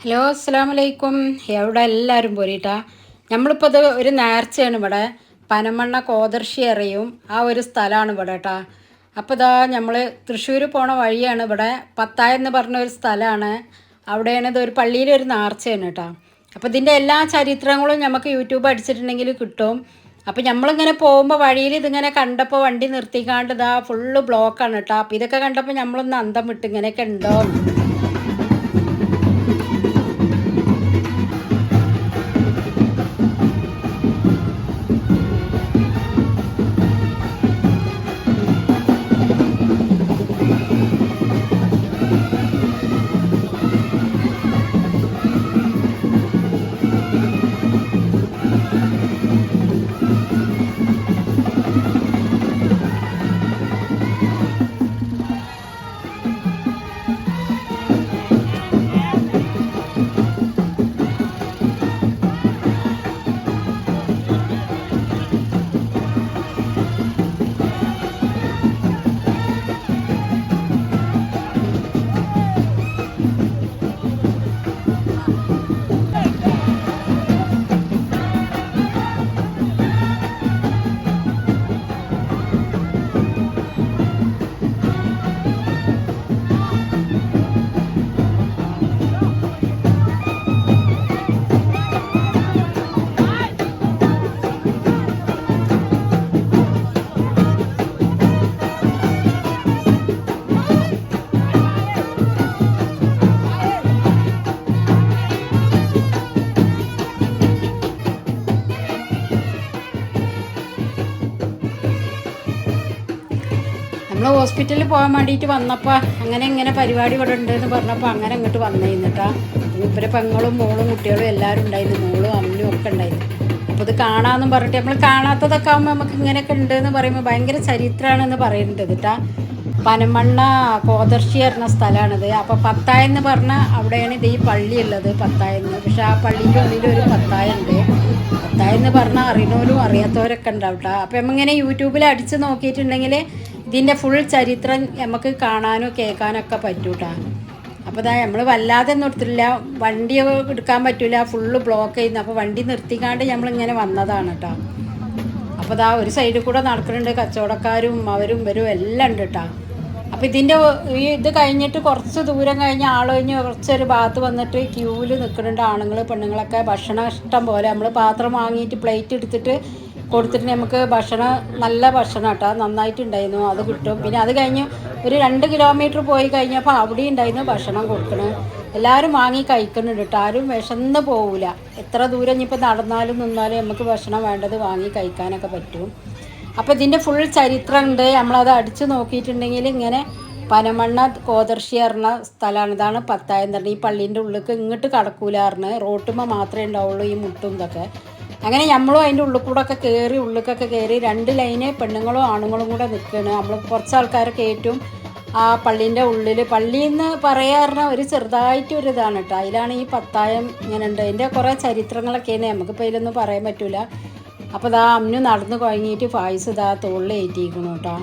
Hello അസ്സലാമു അലൈക്കും. എവിടെ എല്ലാവരും പോരിട്ടാ. നമ്മളിപ്പോൾ ഇത് ഒരു നേർച്ചയാണ് ഇവിടെ പനമണ്ണ കോതർശി അറിയും ആ ഒരു സ്ഥലമാണ് ഇവിടെ കേട്ടാ. അപ്പോൾ ഇതാ നമ്മൾ തൃശ്ശൂർ പോണ വഴിയാണ്. ഇവിടെ പത്തായം എന്ന് പറഞ്ഞ ഒരു സ്ഥലമാണ്. അവിടെയാണ് ഇത് ഒരു പള്ളിയിലൊരു നേർച്ചയാണ് കേട്ടോ. അപ്പോൾ ഇതിൻ്റെ എല്ലാ ചരിത്രങ്ങളും നമുക്ക് യൂട്യൂബ് അടിച്ചിട്ടുണ്ടെങ്കിൽ കിട്ടും. അപ്പോൾ നമ്മളിങ്ങനെ പോകുമ്പോൾ വഴിയിൽ ഇതിങ്ങനെ കണ്ടപ്പോൾ വണ്ടി നിർത്തിക്കാണ്ട് ഇതാ ഫുള്ള് ബ്ലോക്കാണ് കേട്ടോ. അപ്പോൾ ഇതൊക്കെ കണ്ടപ്പോൾ നമ്മളൊന്ന് അന്തം വിട്ട് ഇങ്ങനെയൊക്കെ ഉണ്ടോ. നമ്മൾ ഹോസ്പിറ്റലിൽ പോകാൻ വേണ്ടിയിട്ട് വന്നപ്പോൾ ഇങ്ങനെ പരിപാടി ഇവിടെ ഉണ്ടെന്ന് പറഞ്ഞപ്പോൾ അങ്ങനെ ഇങ്ങോട്ട് വന്നിരുന്നിട്ടാ. ഇവരെ പെങ്ങളും മോളും കുട്ടികളും എല്ലാവരും ഉണ്ടായിരുന്നു, മോളും അമ്മയും ഒക്കെ ഉണ്ടായിരുന്നു. അപ്പോൾ ഇത് കാണാമെന്നും പറഞ്ഞിട്ട് നമ്മൾ കാണാത്തതൊക്കെ ആകുമ്പോൾ നമുക്ക് ഇങ്ങനെയൊക്കെ ഉണ്ടെന്ന് പറയുമ്പോൾ ഭയങ്കര ചരിത്രമാണെന്ന് പറയുന്നുണ്ട് കേട്ടാ. പനമണ്ണ കോതർശി പറഞ്ഞ സ്ഥലമാണിത്. അപ്പോൾ പത്തായം എന്ന് പറഞ്ഞാൽ അവിടെയാണ് ഇത് ഈ പള്ളി ഉള്ളത്, പത്തായെന്ന്. പക്ഷെ ആ പള്ളീൻ്റെ ഉള്ളിൽ ഒരു പത്തായം ഉണ്ട്. പത്തായം എന്ന് പറഞ്ഞാൽ അറിയുന്നവരും അറിയാത്തവരൊക്കെ ഉണ്ടാവും കേട്ടോ. അപ്പോൾ നമ്മളിങ്ങനെ യൂട്യൂബിൽ അടിച്ച് നോക്കിയിട്ടുണ്ടെങ്കിൽ ഇതിൻ്റെ ഫുൾ ചരിത്രം നമുക്ക് കാണാനോ കേൾക്കാനോ ഒക്കെ പറ്റൂട്ടാ. അപ്പോൾ ഇതാ നമ്മൾ വല്ലാതെ ഒന്നും എടുത്തില്ല, വണ്ടി എടുക്കാൻ പറ്റില്ല, ഫുള്ള് ബ്ലോക്ക് ചെയ്യുന്നു. അപ്പോൾ വണ്ടി നിർത്തിക്കാണ്ട് നമ്മളിങ്ങനെ വന്നതാണ് കേട്ടോ. അപ്പോൾ ഇതാ ഒരു സൈഡിൽ കൂടെ നടക്കുന്നുണ്ട്, കച്ചവടക്കാരും അവരും വരും എല്ലാം ഉണ്ട് കേട്ടോ. അപ്പോൾ ഇതിൻ്റെ ഇത് കഴിഞ്ഞിട്ട് കുറച്ച് ദൂരം കഴിഞ്ഞ് ആൾ കഴിഞ്ഞ് കുറച്ചൊരു ഭാഗത്ത് വന്നിട്ട് ക്യൂവിൽ നിൽക്കുന്നുണ്ട് ആണുങ്ങൾ പെണ്ണുങ്ങളൊക്കെ. ഭക്ഷണം ഇഷ്ടം പോലെ നമ്മൾ പാത്രം വാങ്ങിയിട്ട് പ്ലേറ്റ് എടുത്തിട്ട് കൊടുത്തിട്ട് നമുക്ക് ഭക്ഷണം നല്ല ഭക്ഷണം കേട്ടോ, നന്നായിട്ടുണ്ടായിരുന്നു, അത് കിട്ടും. പിന്നെ അത് കഴിഞ്ഞ് ഒരു 2 കിലോമീറ്റർ പോയി കഴിഞ്ഞപ്പോൾ അവിടെ ഉണ്ടായിരുന്നു ഭക്ഷണം കൊടുക്കണം. എല്ലാവരും വാങ്ങി കഴിക്കുന്നുണ്ട് കേട്ടോ, ആരും വിശന്ന് പോവില്ല. എത്ര ദൂരം ഇനിയിപ്പോൾ നടന്നാലും നിന്നാലും നമുക്ക് ഭക്ഷണം വേണ്ടത് വാങ്ങി കഴിക്കാനൊക്കെ പറ്റും. അപ്പോൾ ഇതിൻ്റെ ഫുൾ ചരിത്രം ഉണ്ട്. നമ്മളത് അടിച്ച് നോക്കിയിട്ടുണ്ടെങ്കിൽ ഇങ്ങനെ പനമണ്ണ കോതർശി പറഞ്ഞ സ്ഥലമാണ്. ഇതാണ് പത്തായം തന്നെ. ഈ പള്ളീൻ്റെ ഉള്ളിലേക്ക് ഇങ്ങോട്ട് കടക്കൂലാറിന്, റോട്ടുമ്പോൾ മാത്രമേ ഉണ്ടാവുള്ളൂ ഈ മുട്ടും ഇതൊക്കെ. അങ്ങനെ നമ്മളും അതിൻ്റെ ഉള്ളിൽ കൂടെ ഒക്കെ കയറി, ഉള്ളിലേക്കൊക്കെ കയറി 2 ലൈന് പെണ്ണുങ്ങളും ആണുങ്ങളും കൂടെ നിൽക്കുകയാണ്. നമ്മൾ കുറച്ച് ആൾക്കാരെ കയറ്റും ആ പള്ളീൻ്റെ ഉള്ളിൽ. പള്ളിയിൽ നിന്ന് പറയാറുള്ള ഒരു ചെറുതായിട്ടൊരു ഇതാണ് കേട്ടോ. അതിലാണ് ഈ പത്തായം ഇങ്ങനെ ഉണ്ട്. അതിൻ്റെ കുറേ ചരിത്രങ്ങളൊക്കെയാണ്, നമുക്കിപ്പോൾ അതിലൊന്നും പറയാൻ പറ്റില്ല. അപ്പോൾ ഇതാ അമ്മു നടന്ന് കുഴങ്ങിയിട്ട് ഫായിസ് ഇതാ തോളിലേറ്റിയിരിക്കണം കേട്ടോ.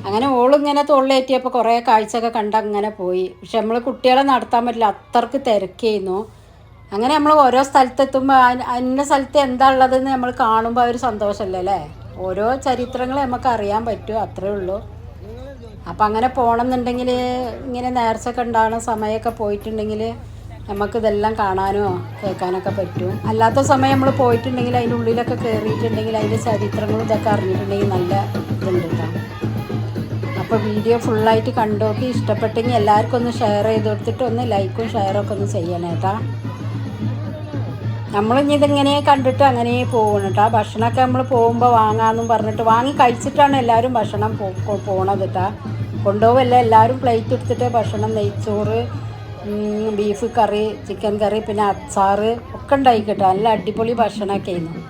അങ്ങനെ ഓളിങ്ങനെ തോളിലേറ്റിയപ്പോൾ കുറേ കാഴ്ചയൊക്കെ കണ്ട് അങ്ങനെ പോയി. പക്ഷെ നമ്മൾ കുട്ടികളെ നടത്താൻ പറ്റില്ല, അത്രക്ക് തിരക്കായിരുന്നു. അങ്ങനെ നമ്മൾ ഓരോ സ്ഥലത്തെത്തുമ്പോൾ അതിൻ്റെ സ്ഥലത്ത് എന്താ ഉള്ളതെന്ന് നമ്മൾ കാണുമ്പോൾ ഒരു സന്തോഷമല്ലേ അല്ലേ. ഓരോ ചരിത്രങ്ങൾ നമുക്ക് അറിയാൻ പറ്റും, അത്രേ ഉള്ളൂ. അപ്പം അങ്ങനെ പോകണമെന്നുണ്ടെങ്കിൽ ഇങ്ങനെ നേർച്ചയൊക്കെ ഉണ്ടാകുന്ന സമയമൊക്കെ പോയിട്ടുണ്ടെങ്കിൽ നമുക്കിതെല്ലാം കാണാനോ കേൾക്കാനൊക്കെ പറ്റും. അല്ലാത്ത സമയം നമ്മൾ പോയിട്ടുണ്ടെങ്കിൽ അതിൻ്റെ ഉള്ളിലൊക്കെ കയറിയിട്ടുണ്ടെങ്കിൽ അതിൻ്റെ ചരിത്രങ്ങളും ഇതൊക്കെ അറിഞ്ഞിട്ടുണ്ടെങ്കിൽ നല്ല ഇതുണ്ട് കേട്ടോ. അപ്പോൾ വീഡിയോ ഫുള്ളായിട്ട് കണ്ടോക്കി ഇഷ്ടപ്പെട്ടെങ്കിൽ എല്ലാവർക്കും ഒന്ന് ഷെയർ ചെയ്ത് കൊടുത്തിട്ട് ഒന്ന് ലൈക്കും ഷെയറൊക്കെ ഒന്ന് ചെയ്യണം കേട്ടോ. നമ്മളിനി ഇതിങ്ങനെ കണ്ടിട്ട് അങ്ങനെ പോകണം കേട്ടോ. ഭക്ഷണമൊക്കെ നമ്മൾ പോകുമ്പോൾ വാങ്ങാമെന്നും പറഞ്ഞിട്ട് വാങ്ങി കഴിച്ചിട്ടാണ് എല്ലാവരും ഭക്ഷണം പോണത് കേട്ടോ. കൊണ്ടുപോകല്ല, എല്ലാവരും പ്ലേറ്റ് എടുത്തിട്ട് ഭക്ഷണം, നെയ്ച്ചോറ്, ബീഫ് കറി, ചിക്കൻ കറി, പിന്നെ അച്ചാറ് ഒക്കെ ഉണ്ടായി കേട്ടോ. നല്ല അടിപൊളി ഭക്ഷണമൊക്കെ ആയിരുന്നു,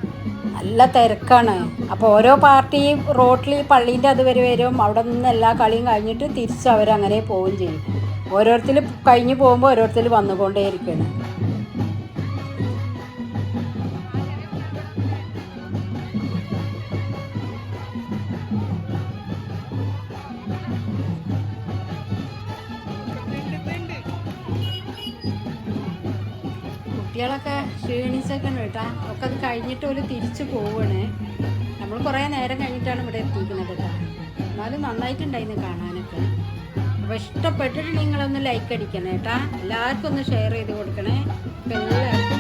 നല്ല തിരക്കാണ്. അപ്പോൾ ഓരോ പാർട്ടി റോട്ടിൽ പള്ളീൻ്റെ അതുവരെ വരും. അവിടെ നിന്ന് എല്ലാ കളിയും കഴിഞ്ഞിട്ട് തിരിച്ച് അവരങ്ങനെ പോവുകയും ചെയ്യും. ഓരോരുത്തർ കഴിഞ്ഞ് പോകുമ്പോൾ ഓരോരുത്തർ വന്നുകൊണ്ടേയിരിക്കുകയാണ്. കുട്ടികളൊക്കെ ക്ഷീണിച്ചൊക്കെ കേട്ടാ ഒക്കെ അത് കഴിഞ്ഞിട്ട് ഒരു തിരിച്ചു പോവാണ്. നമ്മൾ കുറേ നേരം കഴിഞ്ഞിട്ടാണ് ഇവിടെ എത്തിക്കുന്നത് കേട്ടോ. എന്നാലും നന്നായിട്ടുണ്ടായിരുന്നു കാണാനൊക്കെ. അപ്പോൾ ഇഷ്ടപ്പെട്ടിട്ട് നിങ്ങളൊന്ന് ലൈക്ക് അടിക്കണേ കേട്ടാ. എല്ലാവർക്കും ഒന്ന് ഷെയർ ചെയ്ത് കൊടുക്കണേ. അപ്പോൾ എല്ലാവർക്കും